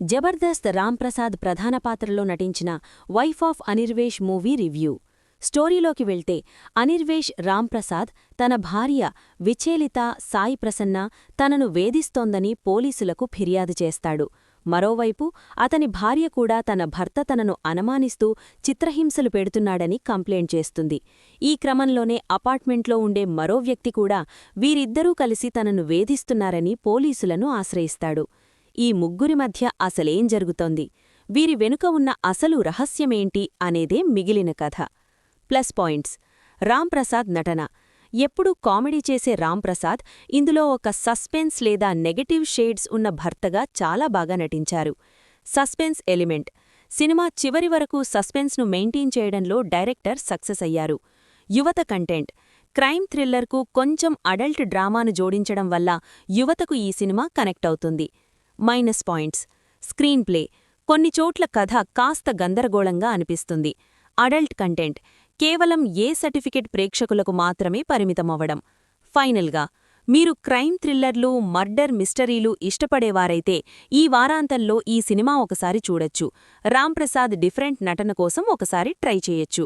జబర్దస్త్ రాంప్రసాద్ ప్రధాన పాత్రలో నటించిన వైఫ్ ఆఫ్ అనిర్వేష్ మూవీ రివ్యూ. స్టోరీలోకి వెళ్తే అనిర్వేష్ రాంప్రసాద్ తన భార్య విచేలిత సాయి ప్రసన్న తనను వేధిస్తోందని పోలీసులకు ఫిర్యాదు చేస్తాడు. మరోవైపు అతని భార్య కూడా తన భర్త తనను అనుమానిస్తూ చిత్రహింసలు పెడుతున్నాడని కంప్లైంట్ చేస్తుంది. ఈ క్రమంలోనే అపార్ట్మెంట్లో ఉండే మరో వ్యక్తి కూడా వీరిద్దరూ కలిసి తనను వేధిస్తున్నారని పోలీసులను ఆశ్రయిస్తాడు. ఈ ముగ్గురి మధ్య అసలేం జరుగుతోంది, వీరి వెనుక ఉన్న అసలు రహస్యమేంటి అనేదే మిగిలిన కథ. ప్లస్ పాయింట్స్: రాంప్రసాద్ నటన. ఎప్పుడూ కామెడీ చేసే రాంప్రసాద్ ఇందులో ఒక సస్పెన్స్ లేదా నెగటివ్ షేడ్స్ ఉన్న భర్తగా చాలా బాగా నటించారు. సస్పెన్స్ ఎలిమెంట్: సినిమా చివరి వరకు సస్పెన్స్ను మెయింటైన్ చేయడంలో డైరెక్టర్ సక్సెస్ అయ్యారు. యువత కంటెంట్: క్రైమ్ థ్రిల్లర్కు కొంచెం అడల్ట్ డ్రామాను జోడించడం వల్ల యువతకు ఈ సినిమా కనెక్ట్ అవుతుంది. Minus points: screen play. కొన్ని చోట్ల కథ కాస్త గందరగోళంగా అనిపిస్తుంది. అడల్ట్ కంటెంట్ కేవలం ఏ సర్టిఫికెట్ ప్రేక్షకులకు మాత్రమే పరిమితమవ్వడం. ఫైనల్గా, మీరు క్రైమ్ థ్రిల్లర్లు, మర్డర్ మిస్టరీలు ఇష్టపడేవారైతే ఈ వారాంతంలో ఈ సినిమా ఒకసారి చూడొచ్చు. రాంప్రసాద్ డిఫరెంట్ నటన కోసం ఒకసారి ట్రై చేయొచ్చు.